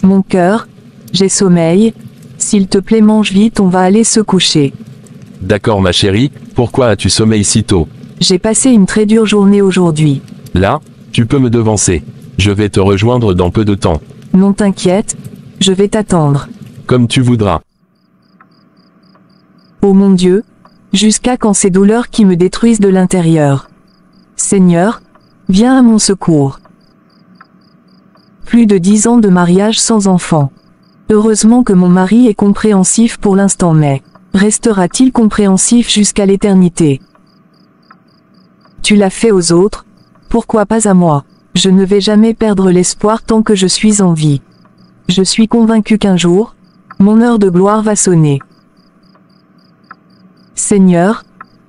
Mon cœur, j'ai sommeil. S'il te plaît, mange vite, on va aller se coucher. D'accord ma chérie, pourquoi as-tu sommeil si tôt? J'ai passé une très dure journée aujourd'hui. Là, tu peux me devancer. Je vais te rejoindre dans peu de temps. Non t'inquiète, je vais t'attendre. Comme tu voudras. Oh mon Dieu, jusqu'à quand ces douleurs qui me détruisent de l'intérieur? Seigneur, viens à mon secours. Plus de 10 ans de mariage sans enfant. Heureusement que mon mari est compréhensif pour l'instant, mais restera-t-il compréhensif jusqu'à l'éternité? Tu l'as fait aux autres, pourquoi pas à moi? Je ne vais jamais perdre l'espoir tant que je suis en vie. Je suis convaincu qu'un jour, mon heure de gloire va sonner. Seigneur,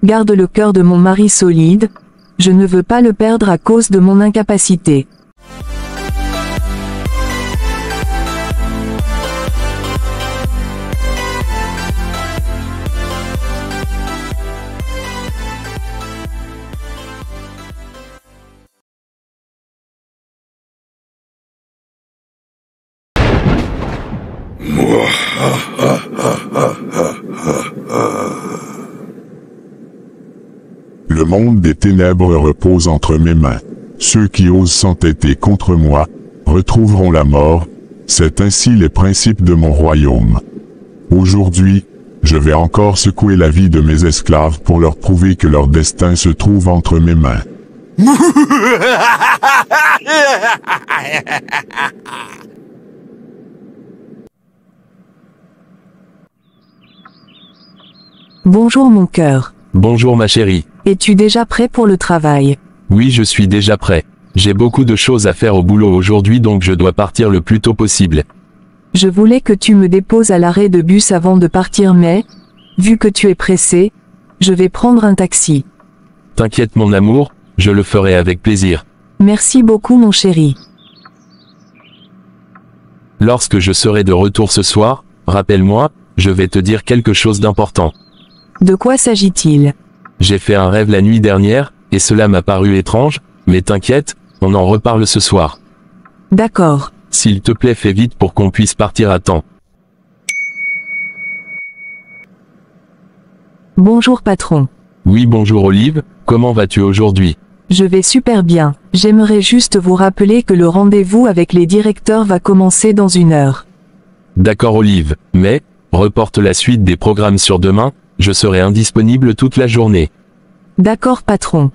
garde le cœur de mon mari solide, je ne veux pas le perdre à cause de mon incapacité. Le monde des ténèbres repose entre mes mains. Ceux qui osent s'entêter contre moi, retrouveront la mort. C'est ainsi les principes de mon royaume. Aujourd'hui, je vais encore secouer la vie de mes esclaves pour leur prouver que leur destin se trouve entre mes mains. Bonjour mon cœur. Bonjour ma chérie. Es-tu déjà prêt pour le travail? Oui, je suis déjà prêt. J'ai beaucoup de choses à faire au boulot aujourd'hui, donc je dois partir le plus tôt possible. Je voulais que tu me déposes à l'arrêt de bus avant de partir, mais, vu que tu es pressé, je vais prendre un taxi. T'inquiète mon amour, je le ferai avec plaisir. Merci beaucoup mon chéri. Lorsque je serai de retour ce soir, rappelle-moi, je vais te dire quelque chose d'important. De quoi s'agit-il? J'ai fait un rêve la nuit dernière, et cela m'a paru étrange, mais t'inquiète, on en reparle ce soir. D'accord. S'il te plaît, fais vite pour qu'on puisse partir à temps. Bonjour patron. Oui, bonjour Olive, comment vas-tu aujourd'hui? Je vais super bien. J'aimerais juste vous rappeler que le rendez-vous avec les directeurs va commencer dans 1 heure. D'accord Olive, mais, reporte la suite des programmes sur demain, je serai indisponible toute la journée. D'accord patron.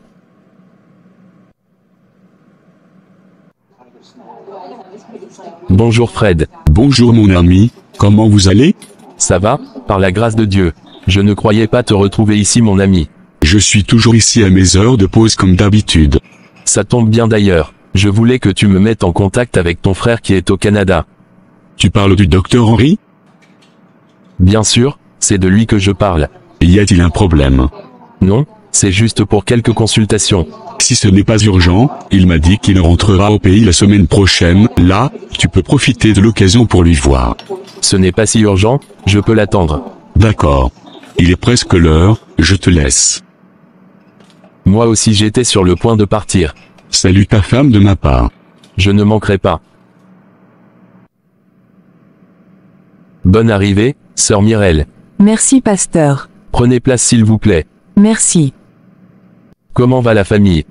Bonjour Fred. Bonjour mon ami, comment vous allez? Ça va, par la grâce de Dieu. Je ne croyais pas te retrouver ici mon ami. Je suis toujours ici à mes heures de pause comme d'habitude. Ça tombe bien d'ailleurs. Je voulais que tu me mettes en contact avec ton frère qui est au Canada. Tu parles du docteur Henry? Bien sûr, c'est de lui que je parle. Y a-t-il un problème? Non, c'est juste pour quelques consultations. Si ce n'est pas urgent, il m'a dit qu'il rentrera au pays la semaine prochaine. Là, tu peux profiter de l'occasion pour lui voir. Ce n'est pas si urgent, je peux l'attendre. D'accord. Il est presque l'heure, je te laisse. Moi aussi j'étais sur le point de partir. Salut ta femme de ma part. Je ne manquerai pas. Bonne arrivée, sœur Mireille. Merci pasteur. Prenez place s'il vous plaît. Merci. Comment va la famille?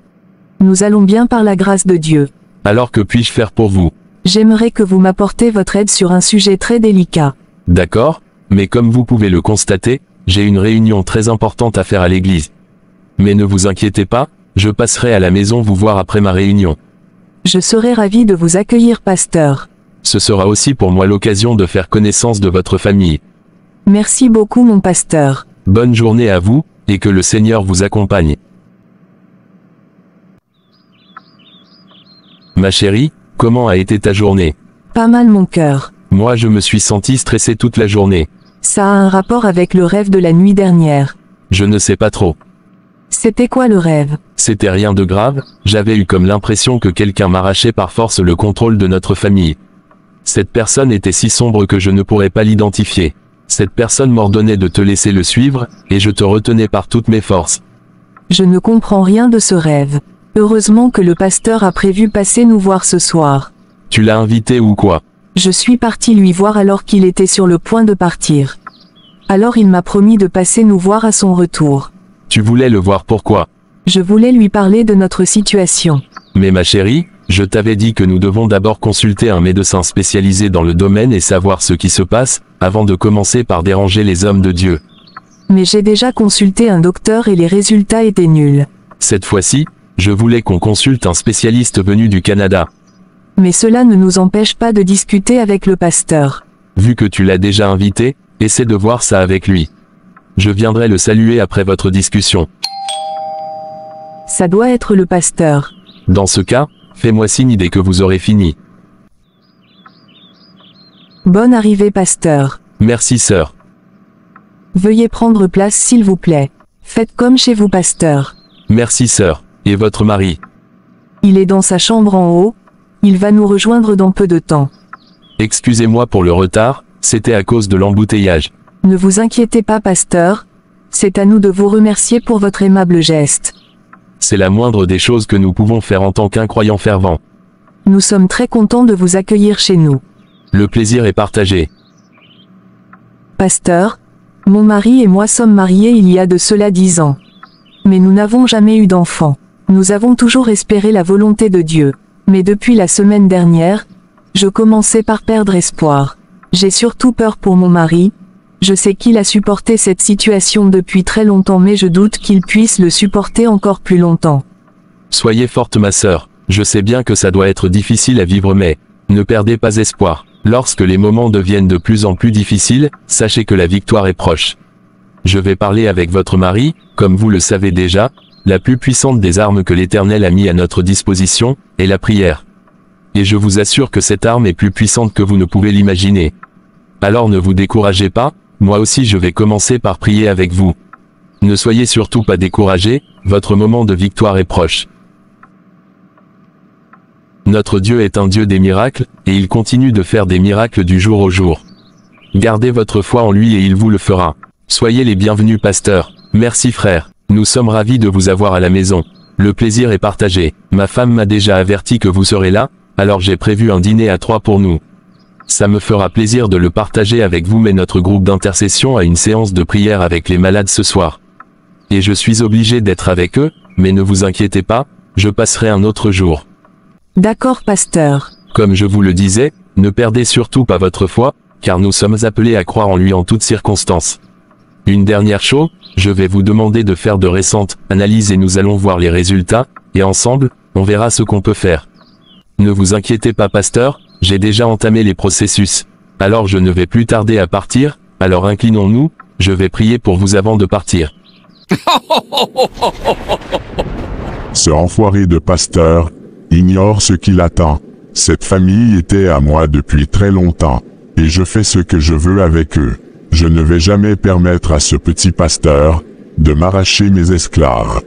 Nous allons bien par la grâce de Dieu. Alors que puis-je faire pour vous? J'aimerais que vous m'apportez votre aide sur un sujet très délicat. D'accord, mais comme vous pouvez le constater, j'ai une réunion très importante à faire à l'église. Mais ne vous inquiétez pas, je passerai à la maison vous voir après ma réunion. Je serai ravi de vous accueillir pasteur. Ce sera aussi pour moi l'occasion de faire connaissance de votre famille. Merci beaucoup mon pasteur. Bonne journée à vous, et que le Seigneur vous accompagne. Ma chérie, comment a été ta journée? Pas mal mon cœur. Moi je me suis senti stressé toute la journée. Ça a un rapport avec le rêve de la nuit dernière. Je ne sais pas trop. C'était quoi le rêve? C'était rien de grave, j'avais eu comme l'impression que quelqu'un m'arrachait par force le contrôle de notre famille. Cette personne était si sombre que je ne pourrais pas l'identifier. Cette personne m'ordonnait de te laisser le suivre, et je te retenais par toutes mes forces. Je ne comprends rien de ce rêve. Heureusement que le pasteur a prévu passer nous voir ce soir. Tu l'as invité ou quoi? Je suis parti lui voir alors qu'il était sur le point de partir. Alors il m'a promis de passer nous voir à son retour. Tu voulais le voir pourquoi? Je voulais lui parler de notre situation. Mais ma chérie, je t'avais dit que nous devons d'abord consulter un médecin spécialisé dans le domaine et savoir ce qui se passe, avant de commencer par déranger les hommes de Dieu. Mais j'ai déjà consulté un docteur et les résultats étaient nuls. Cette fois-ci, je voulais qu'on consulte un spécialiste venu du Canada. Mais cela ne nous empêche pas de discuter avec le pasteur. Vu que tu l'as déjà invité, essaie de voir ça avec lui. Je viendrai le saluer après votre discussion. Ça doit être le pasteur. Dans ce cas, fais-moi signe dès que vous aurez fini. Bonne arrivée, pasteur. Merci sœur. Veuillez prendre place s'il vous plaît. Faites comme chez vous, pasteur. Merci sœur. Et votre mari? Il est dans sa chambre en haut. Il va nous rejoindre dans peu de temps. Excusez-moi pour le retard, c'était à cause de l'embouteillage. Ne vous inquiétez pas, pasteur. C'est à nous de vous remercier pour votre aimable geste. C'est la moindre des choses que nous pouvons faire en tant qu'un croyant fervent. Nous sommes très contents de vous accueillir chez nous. Le plaisir est partagé. Pasteur, mon mari et moi sommes mariés il y a de cela 10 ans. Mais nous n'avons jamais eu d'enfant. Nous avons toujours espéré la volonté de Dieu. Mais depuis la semaine dernière, je commençais par perdre espoir. J'ai surtout peur pour mon mari. Je sais qu'il a supporté cette situation depuis très longtemps, mais je doute qu'il puisse le supporter encore plus longtemps. Soyez forte ma sœur, je sais bien que ça doit être difficile à vivre, mais ne perdez pas espoir. Lorsque les moments deviennent de plus en plus difficiles, sachez que la victoire est proche. Je vais parler avec votre mari, comme vous le savez déjà. La plus puissante des armes que l'Éternel a mis à notre disposition, est la prière. Et je vous assure que cette arme est plus puissante que vous ne pouvez l'imaginer. Alors ne vous découragez pas, moi aussi je vais commencer par prier avec vous. Ne soyez surtout pas découragés, votre moment de victoire est proche. Notre Dieu est un Dieu des miracles, et il continue de faire des miracles du jour au jour. Gardez votre foi en lui et il vous le fera. Soyez les bienvenus, pasteur. Merci frère. Nous sommes ravis de vous avoir à la maison. Le plaisir est partagé. Ma femme m'a déjà averti que vous serez là, alors j'ai prévu un dîner à 3 pour nous. Ça me fera plaisir de le partager avec vous, mais notre groupe d'intercession a une séance de prière avec les malades ce soir. Et je suis obligé d'être avec eux, mais ne vous inquiétez pas, je passerai un autre jour. D'accord, pasteur. Comme je vous le disais, ne perdez surtout pas votre foi, car nous sommes appelés à croire en lui en toutes circonstances. Une dernière chose, je vais vous demander de faire de récentes analyses et nous allons voir les résultats, et ensemble, on verra ce qu'on peut faire. Ne vous inquiétez pas, pasteur, j'ai déjà entamé les processus. Alors je ne vais plus tarder à partir, alors inclinons-nous, je vais prier pour vous avant de partir. Ce enfoiré de pasteur ignore ce qui l'attend. Cette famille était à moi depuis très longtemps, et je fais ce que je veux avec eux. Je ne vais jamais permettre à ce petit pasteur de m'arracher mes esclaves.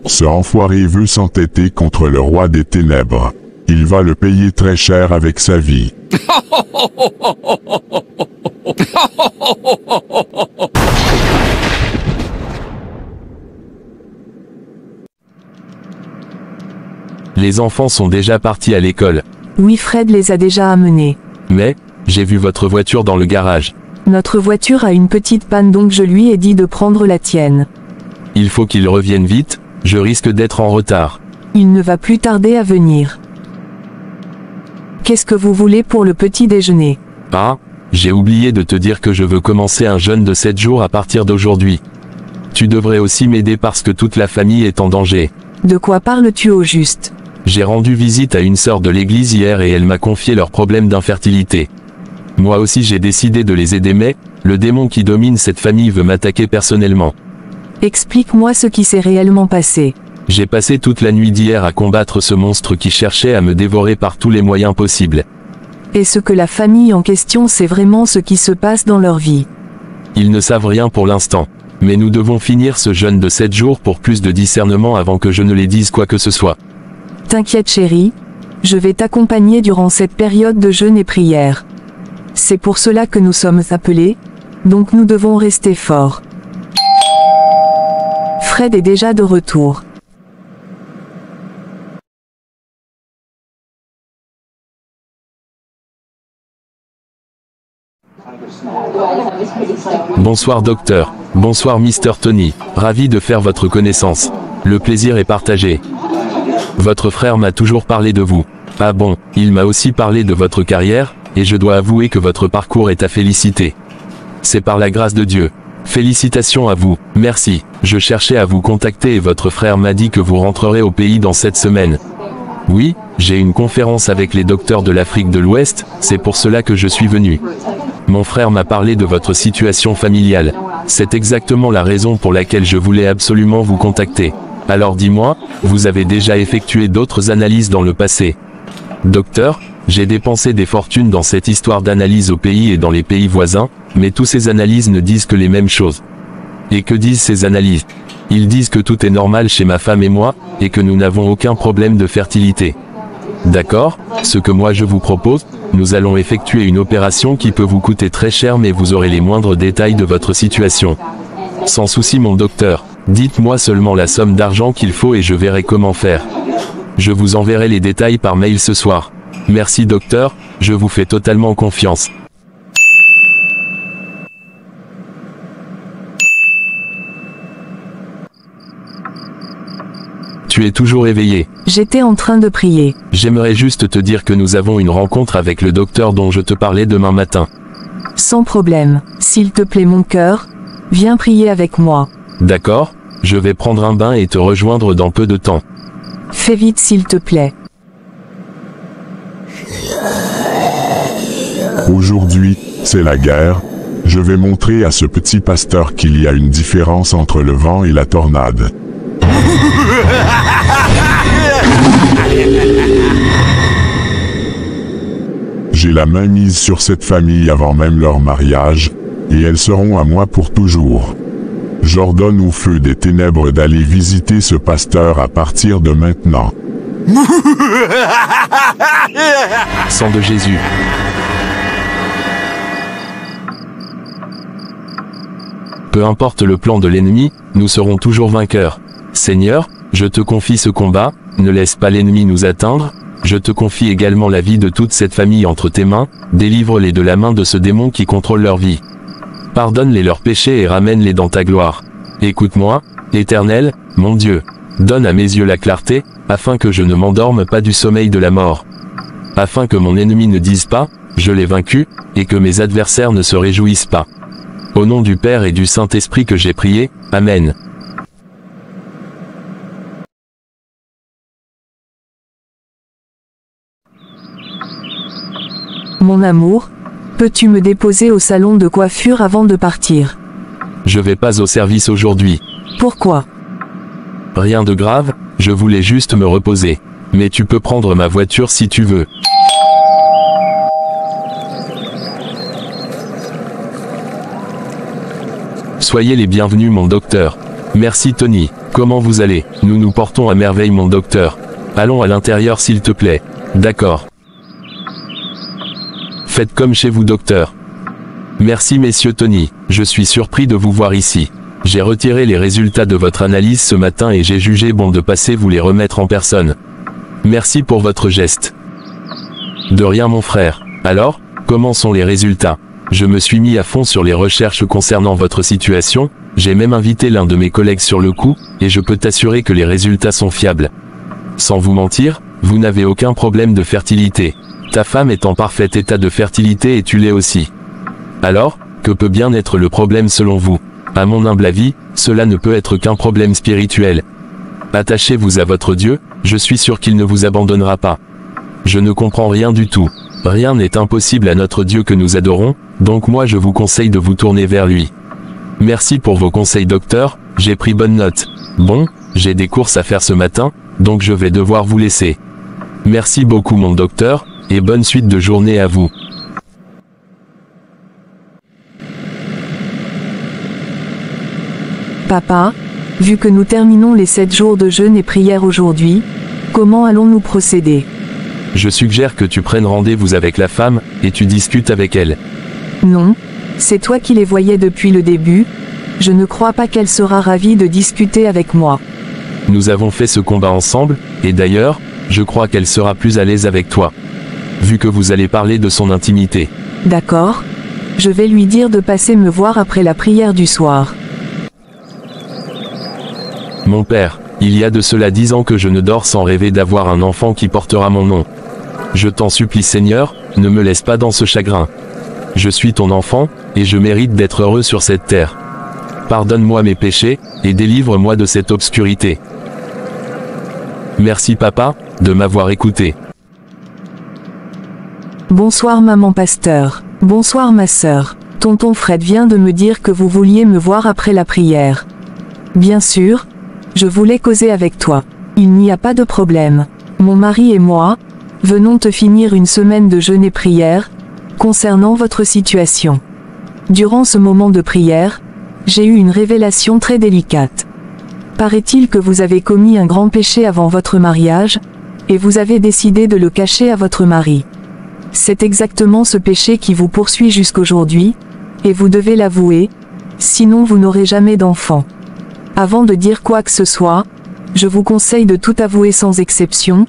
Ce enfoiré veut s'entêter contre le roi des ténèbres. Il va le payer très cher avec sa vie. Les enfants sont déjà partis à l'école. Oui, Fred les a déjà amenés. Mais, j'ai vu votre voiture dans le garage. Notre voiture a une petite panne, donc je lui ai dit de prendre la tienne. Il faut qu'il revienne vite, je risque d'être en retard. Il ne va plus tarder à venir. Qu'est-ce que vous voulez pour le petit déjeuner? Ah, j'ai oublié de te dire que je veux commencer un jeûne de 7 jours à partir d'aujourd'hui. Tu devrais aussi m'aider parce que toute la famille est en danger. De quoi parles-tu au juste? J'ai rendu visite à une sœur de l'église hier et elle m'a confié leurs problèmes d'infertilité. Moi aussi j'ai décidé de les aider, mais le démon qui domine cette famille veut m'attaquer personnellement. Explique-moi ce qui s'est réellement passé. J'ai passé toute la nuit d'hier à combattre ce monstre qui cherchait à me dévorer par tous les moyens possibles. Est-ce que la famille en question sait vraiment ce qui se passe dans leur vie? Ils ne savent rien pour l'instant. Mais nous devons finir ce jeûne de 7 jours pour plus de discernement avant que je ne les dise quoi que ce soit. T'inquiète chérie, je vais t'accompagner durant cette période de jeûne et prière. C'est pour cela que nous sommes appelés, donc nous devons rester forts. Fred est déjà de retour. Bonsoir docteur. Bonsoir Mr. Tony. Ravi de faire votre connaissance. Le plaisir est partagé. Votre frère m'a toujours parlé de vous. Ah bon, il m'a aussi parlé de votre carrière, et je dois avouer que votre parcours est à féliciter. C'est par la grâce de Dieu. Félicitations à vous, merci. Je cherchais à vous contacter et votre frère m'a dit que vous rentrerez au pays dans cette semaine. Oui, j'ai une conférence avec les docteurs de l'Afrique de l'Ouest, c'est pour cela que je suis venu. Mon frère m'a parlé de votre situation familiale. C'est exactement la raison pour laquelle je voulais absolument vous contacter. Alors dis-moi, vous avez déjà effectué d'autres analyses dans le passé? Docteur, j'ai dépensé des fortunes dans cette histoire d'analyse au pays et dans les pays voisins, mais toutes ces analyses ne disent que les mêmes choses. Et que disent ces analyses? Ils disent que tout est normal chez ma femme et moi, et que nous n'avons aucun problème de fertilité. D'accord, ce que moi je vous propose, nous allons effectuer une opération qui peut vous coûter très cher mais vous aurez les moindres détails de votre situation. Sans souci mon docteur, dites-moi seulement la somme d'argent qu'il faut et je verrai comment faire. Je vous enverrai les détails par mail ce soir. Merci docteur, je vous fais totalement confiance. Tu es toujours éveillé. J'étais en train de prier. J'aimerais juste te dire que nous avons une rencontre avec le docteur dont je te parlais demain matin. Sans problème. S'il te plaît mon cœur, viens prier avec moi. D'accord, je vais prendre un bain et te rejoindre dans peu de temps. Fais vite s'il te plaît. Aujourd'hui, c'est la guerre. Je vais montrer à ce petit pasteur qu'il y a une différence entre le vent et la tornade. J'ai la main mise sur cette famille avant même leur mariage, et elles seront à moi pour toujours. J'ordonne au feu des ténèbres d'aller visiter ce pasteur à partir de maintenant. Sang de Jésus. Peu importe le plan de l'ennemi, nous serons toujours vainqueurs. Seigneur, je te confie ce combat, ne laisse pas l'ennemi nous atteindre, je te confie également la vie de toute cette famille entre tes mains, délivre-les de la main de ce démon qui contrôle leur vie. Pardonne-les leurs péchés et ramène-les dans ta gloire. Écoute-moi, Éternel, mon Dieu, donne à mes yeux la clarté, afin que je ne m'endorme pas du sommeil de la mort. Afin que mon ennemi ne dise pas, je l'ai vaincu, et que mes adversaires ne se réjouissent pas. Au nom du Père et du Saint-Esprit que j'ai prié, Amen. Mon amour, peux-tu me déposer au salon de coiffure avant de partir? Je vais pas au service aujourd'hui. Pourquoi? Rien de grave, je voulais juste me reposer. Mais tu peux prendre ma voiture si tu veux. Soyez les bienvenus mon docteur. Merci Tony, comment vous allez? Nous nous portons à merveille mon docteur. Allons à l'intérieur s'il te plaît. D'accord. Faites comme chez vous docteur. Merci messieurs Tony, je suis surpris de vous voir ici. J'ai retiré les résultats de votre analyse ce matin et j'ai jugé bon de passer vous les remettre en personne. Merci pour votre geste. De rien mon frère. Alors, comment sont les résultats? Je me suis mis à fond sur les recherches concernant votre situation, j'ai même invité l'un de mes collègues sur le coup, et je peux t'assurer que les résultats sont fiables. Sans vous mentir, vous n'avez aucun problème de fertilité. Ta femme est en parfait état de fertilité et tu l'es aussi. Alors, que peut bien être le problème selon vous? À mon humble avis, cela ne peut être qu'un problème spirituel. Attachez-vous à votre Dieu, je suis sûr qu'il ne vous abandonnera pas. Je ne comprends rien du tout. Rien n'est impossible à notre Dieu que nous adorons, donc moi je vous conseille de vous tourner vers lui. Merci pour vos conseils docteur, j'ai pris bonne note. Bon, j'ai des courses à faire ce matin, donc je vais devoir vous laisser. Merci beaucoup mon docteur, et bonne suite de journée à vous. Papa, vu que nous terminons les 7 jours de jeûne et prière aujourd'hui, comment allons-nous procéder? Je suggère que tu prennes rendez-vous avec la femme, et tu discutes avec elle. Non, c'est toi qui les voyais depuis le début, je ne crois pas qu'elle sera ravie de discuter avec moi. Nous avons fait ce combat ensemble, et d'ailleurs, je crois qu'elle sera plus à l'aise avec toi. Vu que vous allez parler de son intimité. D'accord. Je vais lui dire de passer me voir après la prière du soir. Mon père, il y a de cela 10 ans que je ne dors sans rêver d'avoir un enfant qui portera mon nom. Je t'en supplie Seigneur, ne me laisse pas dans ce chagrin. Je suis ton enfant, et je mérite d'être heureux sur cette terre. Pardonne-moi mes péchés, et délivre-moi de cette obscurité. Merci papa, de m'avoir écouté. Bonsoir maman pasteur. Bonsoir ma sœur. Tonton Fred vient de me dire que vous vouliez me voir après la prière. Bien sûr, je voulais causer avec toi. Il n'y a pas de problème. Mon mari et moi, venons te finir une semaine de jeûne et prière, concernant votre situation. Durant ce moment de prière, j'ai eu une révélation très délicate. Paraît-il que vous avez commis un grand péché avant votre mariage, et vous avez décidé de le cacher à votre mari. C'est exactement ce péché qui vous poursuit jusqu'aujourd'hui, et vous devez l'avouer, sinon vous n'aurez jamais d'enfant. Avant de dire quoi que ce soit, je vous conseille de tout avouer sans exception,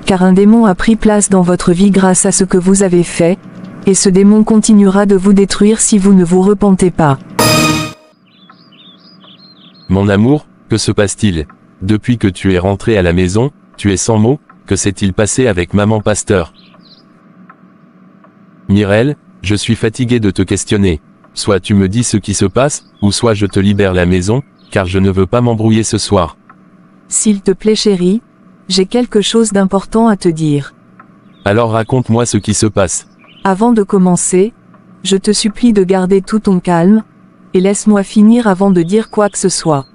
car un démon a pris place dans votre vie grâce à ce que vous avez fait, et ce démon continuera de vous détruire si vous ne vous repentez pas. Mon amour, que se passe-t-il? Depuis que tu es rentré à la maison, tu es sans mots, que s'est-il passé avec maman pasteur? Mireille, je suis fatigué de te questionner. Soit tu me dis ce qui se passe, ou soit je te libère la maison, car je ne veux pas m'embrouiller ce soir. S'il te plaît chérie, j'ai quelque chose d'important à te dire. Alors raconte-moi ce qui se passe. Avant de commencer, je te supplie de garder tout ton calme, et laisse-moi finir avant de dire quoi que ce soit.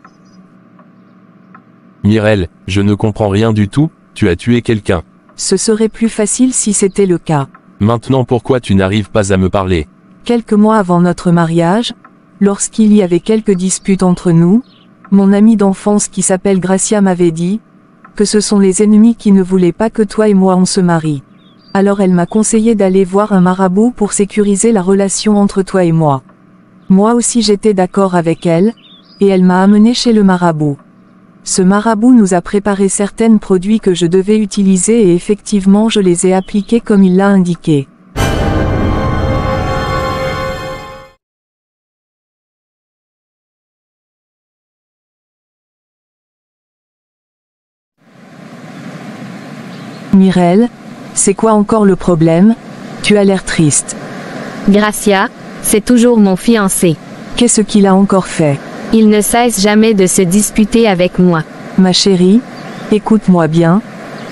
Mireille, je ne comprends rien du tout, tu as tué quelqu'un. Ce serait plus facile si c'était le cas. Maintenant pourquoi tu n'arrives pas à me parler? Quelques mois avant notre mariage, lorsqu'il y avait quelques disputes entre nous, mon amie d'enfance qui s'appelle Gracia m'avait dit que ce sont les ennemis qui ne voulaient pas que toi et moi on se marie. Alors elle m'a conseillé d'aller voir un marabout pour sécuriser la relation entre toi et moi. Moi aussi j'étais d'accord avec elle, et elle m'a amené chez le marabout. Ce marabout nous a préparé certains produits que je devais utiliser et effectivement je les ai appliqués comme il l'a indiqué. Mireille, c'est quoi encore le problème? Tu as l'air triste. Gracia, c'est toujours mon fiancé. Qu'est-ce qu'il a encore fait? Il ne cesse jamais de se disputer avec moi. Ma chérie, écoute-moi bien,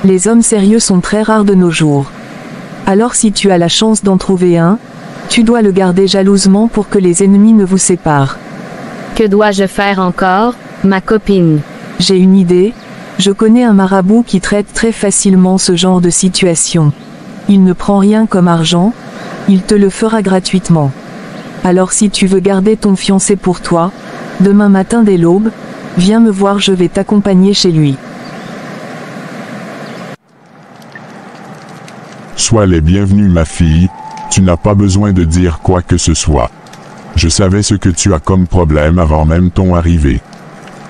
les hommes sérieux sont très rares de nos jours. Alors si tu as la chance d'en trouver un, tu dois le garder jalousement pour que les ennemis ne vous séparent. Que dois-je faire encore, ma copine? J'ai une idée, je connais un marabout qui traite très facilement ce genre de situation. Il ne prend rien comme argent, il te le fera gratuitement. Alors si tu veux garder ton fiancé pour toi, demain matin dès l'aube, viens me voir, je vais t'accompagner chez lui. Sois les bienvenus ma fille, tu n'as pas besoin de dire quoi que ce soit. Je savais ce que tu as comme problème avant même ton arrivée.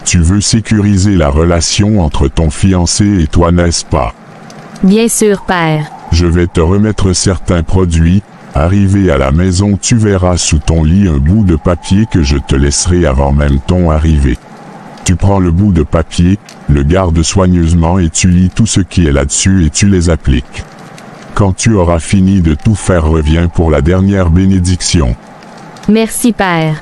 Tu veux sécuriser la relation entre ton fiancé et toi, n'est-ce pas? Bien sûr, père. Je vais te remettre certains produits. Arrivé à la maison, tu verras sous ton lit un bout de papier que je te laisserai avant même ton arrivée. Tu prends le bout de papier, le gardes soigneusement et tu lis tout ce qui est là-dessus et tu les appliques. Quand tu auras fini de tout faire, reviens pour la dernière bénédiction. Merci, père.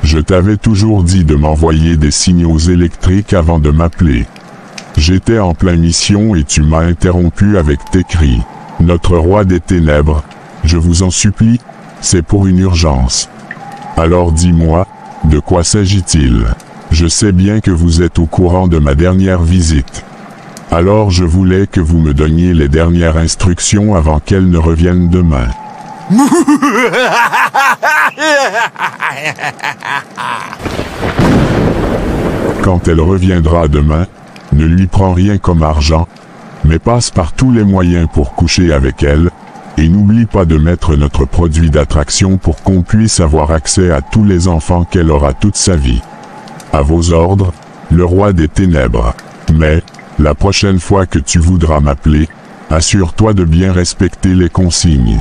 Je t'avais toujours dit de m'envoyer des signaux électriques avant de m'appeler. J'étais en pleine mission et tu m'as interrompu avec tes cris. Notre roi des ténèbres, je vous en supplie, c'est pour une urgence. Alors dis-moi, de quoi s'agit-il? Je sais bien que vous êtes au courant de ma dernière visite. Alors je voulais que vous me donniez les dernières instructions avant qu'elle ne revienne demain. Quand elle reviendra demain, ne lui prends rien comme argent, mais passe par tous les moyens pour coucher avec elle, et n'oublie pas de mettre notre produit d'attraction pour qu'on puisse avoir accès à tous les enfants qu'elle aura toute sa vie. À vos ordres, le roi des ténèbres. Mais, la prochaine fois que tu voudras m'appeler, assure-toi de bien respecter les consignes.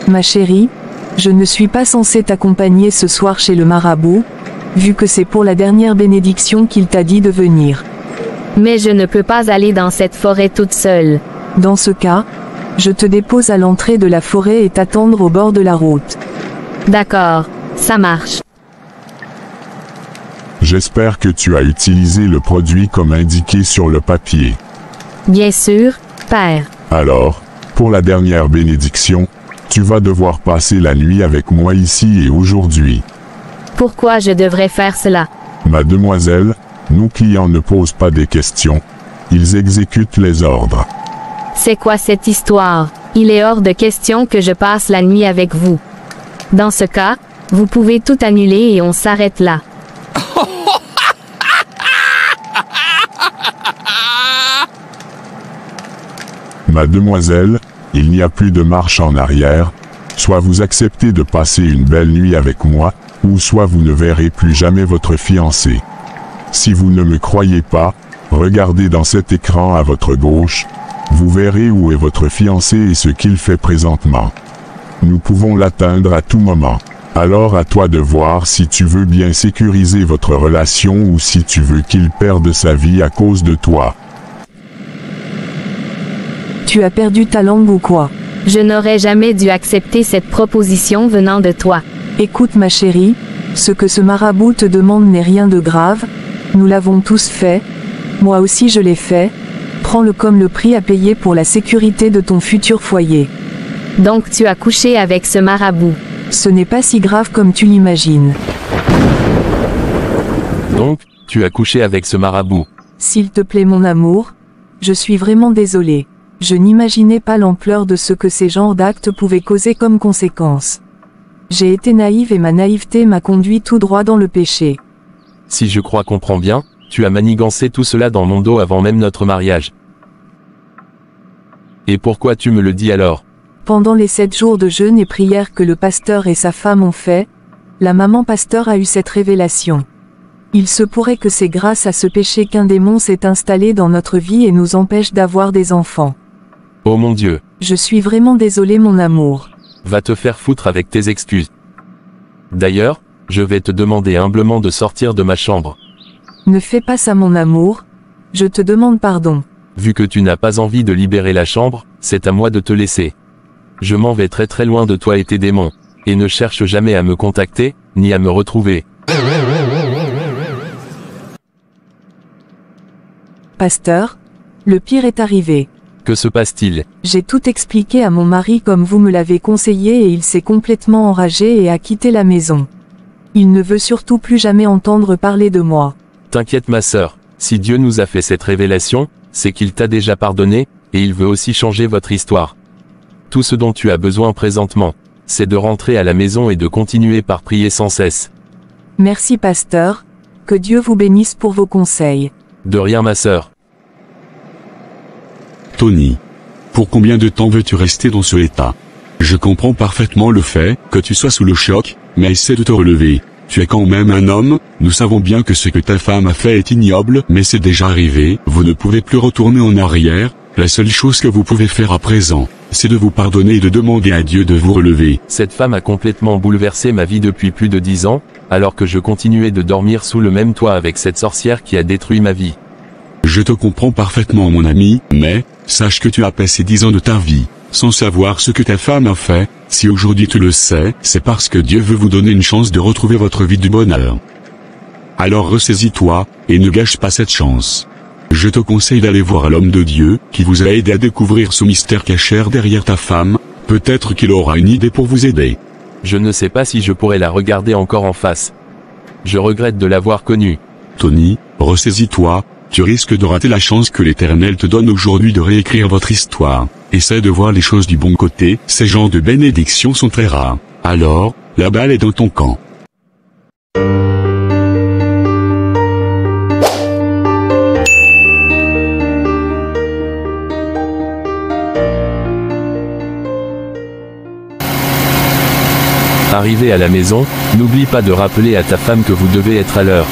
Ma chérie, je ne suis pas censé t'accompagner ce soir chez le marabout, vu que c'est pour la dernière bénédiction qu'il t'a dit de venir. Mais je ne peux pas aller dans cette forêt toute seule. Dans ce cas, je te dépose à l'entrée de la forêt et t'attendre au bord de la route. D'accord, ça marche. J'espère que tu as utilisé le produit comme indiqué sur le papier. Bien sûr, père. Alors, pour la dernière bénédiction, tu vas devoir passer la nuit avec moi ici et aujourd'hui. Pourquoi je devrais faire cela? Mademoiselle, nos clients ne posent pas des questions. Ils exécutent les ordres. C'est quoi cette histoire? Il est hors de question que je passe la nuit avec vous. Dans ce cas, vous pouvez tout annuler et on s'arrête là. Mademoiselle, il n'y a plus de marche en arrière. Soit vous acceptez de passer une belle nuit avec moi, ou soit vous ne verrez plus jamais votre fiancé. Si vous ne me croyez pas, regardez dans cet écran à votre gauche. Vous verrez où est votre fiancé et ce qu'il fait présentement. Nous pouvons l'atteindre à tout moment. Alors à toi de voir si tu veux bien sécuriser votre relation ou si tu veux qu'il perde sa vie à cause de toi. Tu as perdu ta langue ou quoi? Je n'aurais jamais dû accepter cette proposition venant de toi. Écoute ma chérie, ce que ce marabout te demande n'est rien de grave, nous l'avons tous fait, moi aussi je l'ai fait, prends-le comme le prix à payer pour la sécurité de ton futur foyer. Donc tu as couché avec ce marabout. Ce n'est pas si grave comme tu l'imagines. Donc, tu as couché avec ce marabout. S'il te plaît mon amour, je suis vraiment désolée. Je n'imaginais pas l'ampleur de ce que ces genres d'actes pouvaient causer comme conséquence. J'ai été naïve et ma naïveté m'a conduit tout droit dans le péché. Si je crois comprends bien, tu as manigancé tout cela dans mon dos avant même notre mariage. Et pourquoi tu me le dis alors? Pendant les 7 jours de jeûne et prière que le pasteur et sa femme ont fait, la maman pasteur a eu cette révélation. Il se pourrait que c'est grâce à ce péché qu'un démon s'est installé dans notre vie et nous empêche d'avoir des enfants. Oh mon Dieu. Je suis vraiment désolée mon amour. Va te faire foutre avec tes excuses. D'ailleurs, je vais te demander humblement de sortir de ma chambre. Ne fais pas ça mon amour, je te demande pardon. Vu que tu n'as pas envie de libérer la chambre, c'est à moi de te laisser. Je m'en vais très très loin de toi et tes démons, et ne cherche jamais à me contacter, ni à me retrouver. Pasteur, le pire est arrivé. Que se passe-t-il? J'ai tout expliqué à mon mari comme vous me l'avez conseillé et il s'est complètement enragé et a quitté la maison. Il ne veut surtout plus jamais entendre parler de moi. T'inquiète ma sœur, si Dieu nous a fait cette révélation, c'est qu'il t'a déjà pardonné, et il veut aussi changer votre histoire. Tout ce dont tu as besoin présentement, c'est de rentrer à la maison et de continuer par prier sans cesse. Merci pasteur, que Dieu vous bénisse pour vos conseils. De rien ma sœur. Tony. Pour combien de temps veux-tu rester dans ce état? Je comprends parfaitement le fait que tu sois sous le choc, mais essaie de te relever. Tu es quand même un homme, nous savons bien que ce que ta femme a fait est ignoble, mais c'est déjà arrivé, vous ne pouvez plus retourner en arrière, la seule chose que vous pouvez faire à présent, c'est de vous pardonner et de demander à Dieu de vous relever. Cette femme a complètement bouleversé ma vie depuis plus de 10 ans, alors que je continuais de dormir sous le même toit avec cette sorcière qui a détruit ma vie. Je te comprends parfaitement mon ami, mais, sache que tu as passé 10 ans de ta vie, sans savoir ce que ta femme a fait. Si aujourd'hui tu le sais, c'est parce que Dieu veut vous donner une chance de retrouver votre vie du bonheur. Alors ressaisis-toi, et ne gâche pas cette chance. Je te conseille d'aller voir l'homme de Dieu, qui vous a aidé à découvrir ce mystère caché derrière ta femme, peut-être qu'il aura une idée pour vous aider. Je ne sais pas si je pourrais la regarder encore en face. Je regrette de l'avoir connue. Tony, ressaisis-toi, tu risques de rater la chance que l'Éternel te donne aujourd'hui de réécrire votre histoire. Essaie de voir les choses du bon côté, ces genres de bénédictions sont très rares. Alors, la balle est dans ton camp. Arrivé à la maison, n'oublie pas de rappeler à ta femme que vous devez être à l'heure.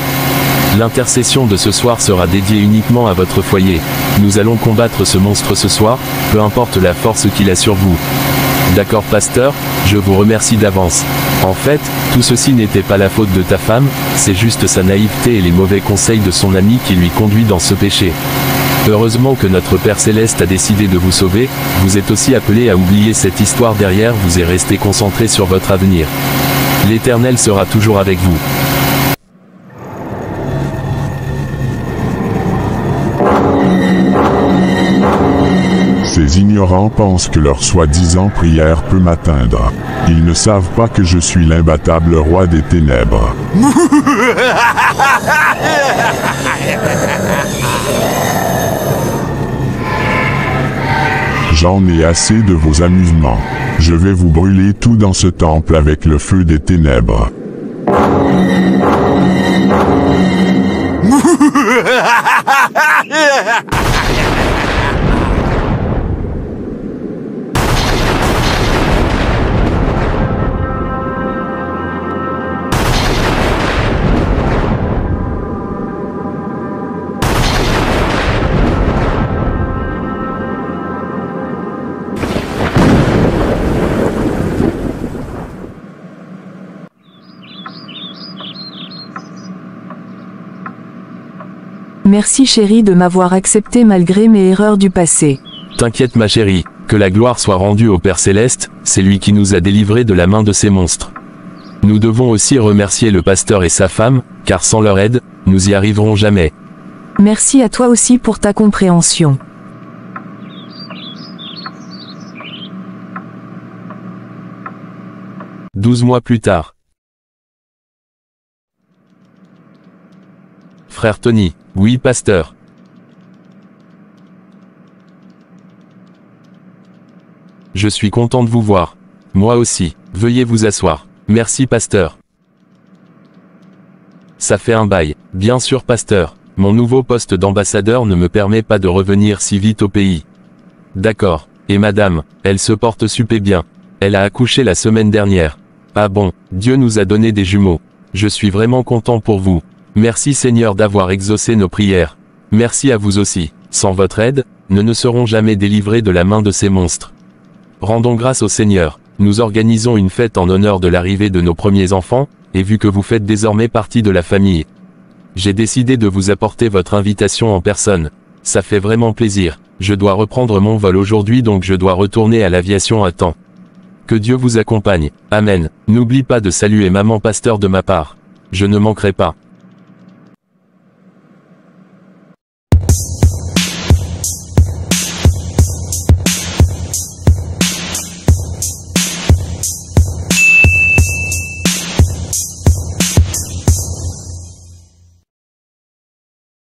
L'intercession de ce soir sera dédiée uniquement à votre foyer. Nous allons combattre ce monstre ce soir, peu importe la force qu'il a sur vous. D'accord pasteur, je vous remercie d'avance. En fait, tout ceci n'était pas la faute de ta femme, c'est juste sa naïveté et les mauvais conseils de son ami qui lui conduit dans ce péché. Heureusement que notre Père Céleste a décidé de vous sauver, vous êtes aussi appelé à oublier cette histoire derrière vous et rester concentré sur votre avenir. L'Éternel sera toujours avec vous. Ces ignorants pensent que leur soi-disant prière peut m'atteindre. Ils ne savent pas que je suis l'imbattable roi des ténèbres. J'en ai assez de vos amusements. Je vais vous brûler tout dans ce temple avec le feu des ténèbres. Merci chérie de m'avoir accepté malgré mes erreurs du passé. T'inquiète ma chérie, que la gloire soit rendue au Père Céleste, c'est lui qui nous a délivrés de la main de ces monstres. Nous devons aussi remercier le pasteur et sa femme, car sans leur aide, nous y arriverons jamais. Merci à toi aussi pour ta compréhension. « 12 mois plus tard. Frère Tony, oui pasteur. Je suis content de vous voir. Moi aussi, veuillez vous asseoir. Merci pasteur. Ça fait un bail. Bien sûr pasteur, mon nouveau poste d'ambassadeur ne me permet pas de revenir si vite au pays. D'accord, et madame, elle se porte super bien. Elle a accouché la semaine dernière. Ah bon, Dieu nous a donné des jumeaux. Je suis vraiment content pour vous. Merci Seigneur d'avoir exaucé nos prières. Merci à vous aussi. Sans votre aide, nous ne serons jamais délivrés de la main de ces monstres. Rendons grâce au Seigneur. Nous organisons une fête en honneur de l'arrivée de nos premiers enfants, et vu que vous faites désormais partie de la famille, j'ai décidé de vous apporter votre invitation en personne. Ça fait vraiment plaisir. Je dois reprendre mon vol aujourd'hui donc je dois retourner à l'aviation à temps. Que Dieu vous accompagne. Amen. N'oublie pas de saluer maman pasteur de ma part. Je ne manquerai pas.